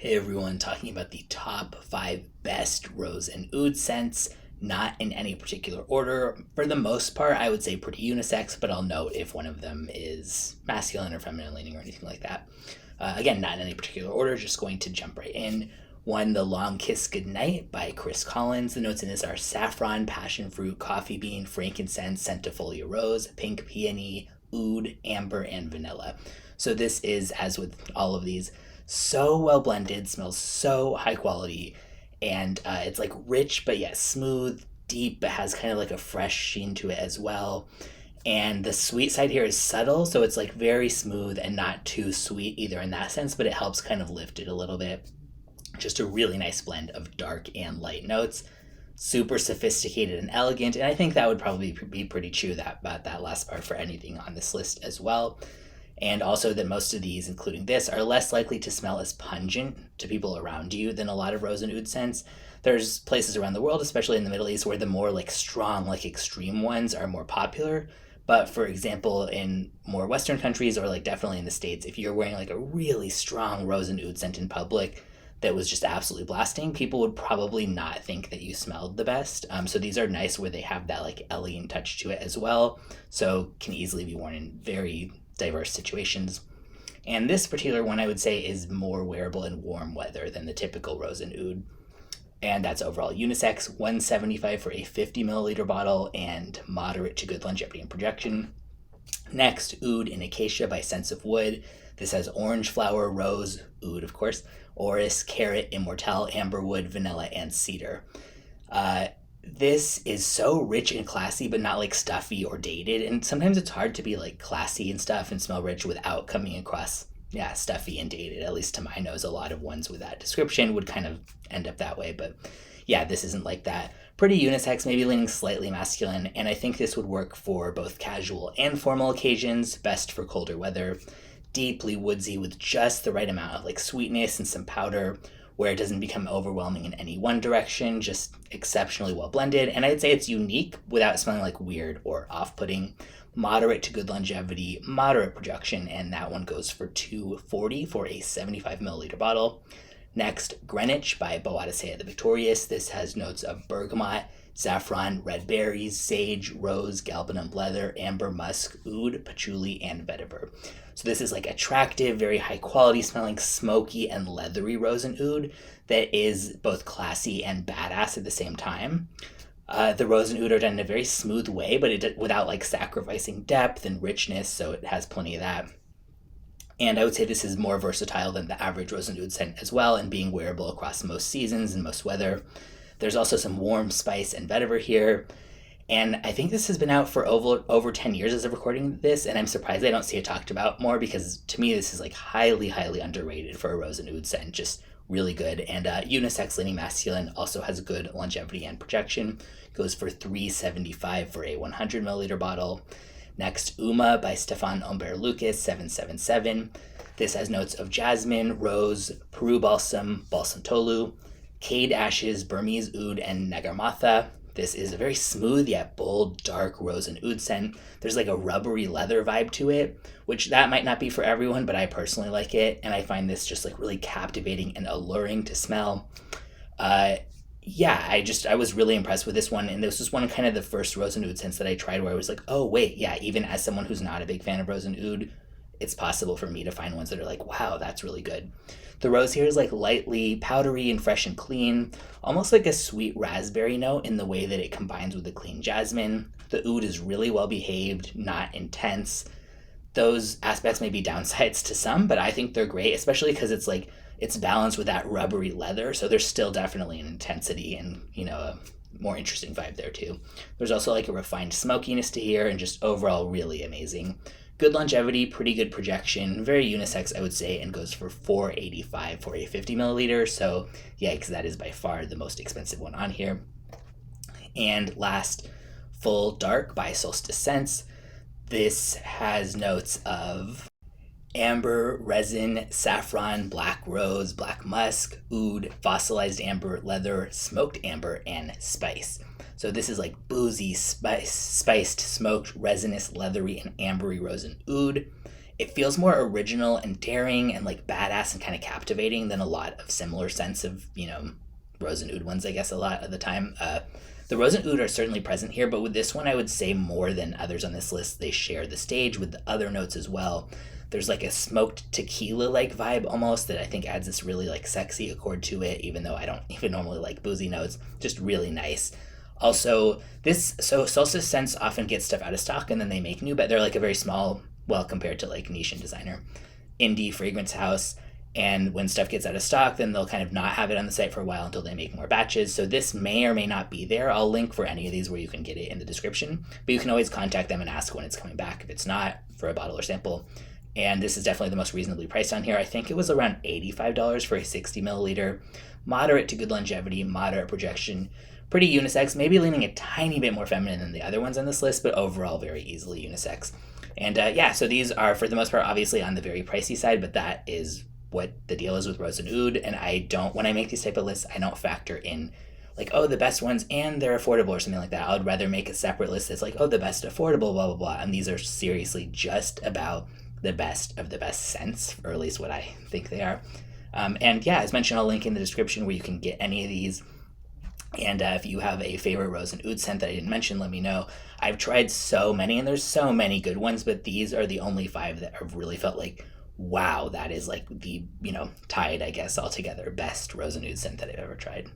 Hey everyone, talking about the top 5 best rose and oud scents, not in any particular order. For the most part, I would say pretty unisex, but I'll note if one of them is masculine or feminine leaning or anything like that. Again, not in any particular order, just going to jump right in. One, The Long Kiss Goodnight by Chris Collins. The notes in this are saffron, passionfruit, coffee bean, frankincense, centifolia rose, pink peony, oud, amber, and vanilla. So this is, as with all of these, so well blended, smells so high quality, and it's like rich but yet smooth, deep, but has kind of like a fresh sheen to it as well. And the sweet side here is subtle, so it's like very smooth and not too sweet either in that sense, but it helps kind of lift it a little bit. Just a really nice blend of dark and light notes. Super sophisticated and elegant, and I think that would probably be pretty true about that last part for anything on this list as well. And also that most of these, including this, are less likely to smell as pungent to people around you than a lot of rose and oud scents. There's places around the world, especially in the Middle East, where the more like strong, like extreme ones are more popular. But for example, in more Western countries or like definitely in the States, if you're wearing like a really strong rose and oud scent in public that was just absolutely blasting, people would probably not think that you smelled the best. So these are nice where they have that like elegant touch to it as well. So can easily be worn in very diverse situations. And this particular one I would say is more wearable in warm weather than the typical rose and oud. And that's overall unisex, 175 for a 50 milliliter bottle and moderate to good longevity and projection. Next, Oud in Acacia by Sense of Wood. This has orange flower, rose, oud of course, orris, carrot, immortelle, amberwood, vanilla, and cedar. This is so rich and classy, but not like stuffy or dated. And sometimes it's hard to be like classy and stuff and smell rich without coming across, stuffy and dated. At least to my nose, a lot of ones with that description would kind of end up that way. But yeah, this isn't like that. Pretty unisex, maybe leaning slightly masculine. And I think this would work for both casual and formal occasions, best for colder weather. Deeply woodsy with just the right amount of like sweetness and some powder, where it doesn't become overwhelming in any one direction, just exceptionally well blended. And I'd say it's unique without smelling like weird or off-putting. Moderate to good longevity, moderate projection, and that one goes for $2.40 for a 75 milliliter bottle. Next, Greenwich by Boadicea the Victorious. This has notes of bergamot, saffron, red berries, sage, rose, galbanum leather, amber, musk, oud, patchouli, and vetiver. So this is like attractive, very high quality smelling, smoky and leathery rose and oud that is both classy and badass at the same time. The rose and oud are done in a very smooth way, but without like sacrificing depth and richness, so it has plenty of that. And I would say this is more versatile than the average rose and oud scent as well, and being wearable across most seasons and most weather. There's also some warm spice and vetiver here. And I think this has been out for over 10 years as of recording this, and I'm surprised I don't see it talked about more because to me this is like highly, highly underrated for a rose and oud scent, just really good. And unisex leaning masculine also has good longevity and projection. Goes for $3.75 for a 100 milliliter bottle. Next, Oumma by Stephane Humbert Lucas, 777. This has notes of jasmine, rose, Peru balsam, balsam tolu, cade ashes, Burmese oud, and nagarmatha. This is a very smooth yet bold, dark rose and oud scent. There's like a rubbery leather vibe to it, which that might not be for everyone, but I personally like it, and I find this just like really captivating and alluring to smell. I was really impressed with this one, and this was one of kind of the first rose and oud scents that I tried where I was like, oh wait, yeah, even as someone who's not a big fan of rose and oud, it's possible for me to find ones that are like, wow, that's really good. The rose here is like lightly powdery and fresh and clean, almost like a sweet raspberry note in the way that it combines with the clean jasmine. The oud is really well behaved, not intense. Those aspects may be downsides to some, but I think they're great, especially because it's balanced with that rubbery leather, so there's still definitely an intensity and, a more interesting vibe there too. There's also like a refined smokiness to here and just overall really amazing. Good longevity, pretty good projection, very unisex, I would say, and goes for $4.85 for a 50 milliliter. So, yikes, that is by far the most expensive one on here. And last, Full Dark by Solstice Scents. This has notes of amber, resin, saffron, black rose, black musk, oud, fossilized amber, leather, smoked amber, and spice. So this is like boozy, spiced, smoked, resinous, leathery, and ambery rose and oud. it feels more original and daring and like badass and kind of captivating than a lot of similar scents of, rose and oud ones, I guess, a lot of the time. The rose and oud are certainly present here, but with this one, I would say more than others on this list, they share the stage with the other notes as well. There's like a smoked tequila like vibe almost that I think adds this really like sexy accord to it, even though I don't even normally like boozy notes. Just really nice. Also, Solstice scents often get stuff out of stock and then they make new, but they're like a very small, well, compared to like niche and designer, indie fragrance house. And when stuff gets out of stock, then they'll kind of not have it on the site for a while until they make more batches. So this may or may not be there. I'll link for any of these where you can get it in the description, but you can always contact them and ask when it's coming back if it's not, for a bottle or sample. And this is definitely the most reasonably priced on here. I think it was around $85 for a 60 milliliter. Moderate to good longevity, moderate projection, pretty unisex, maybe leaning a tiny bit more feminine than the other ones on this list, but overall very easily unisex. And so these are for the most part obviously on the very pricey side, but that is what the deal is with rose and oud. And when I make these type of lists, I don't factor in like, oh, the best ones and they're affordable or something like that. I would rather make a separate list that's like, oh, the best affordable, blah, blah, blah. And these are seriously just about the best of the best scents, or at least what I think they are. As mentioned, I'll link in the description where you can get any of these. And if you have a favorite rose and oud scent that I didn't mention, let me know. I've tried so many, and there's so many good ones, but these are the only 5 that I've really felt like, wow, that is like the, tied, I guess, altogether best rose and oud scent that I've ever tried.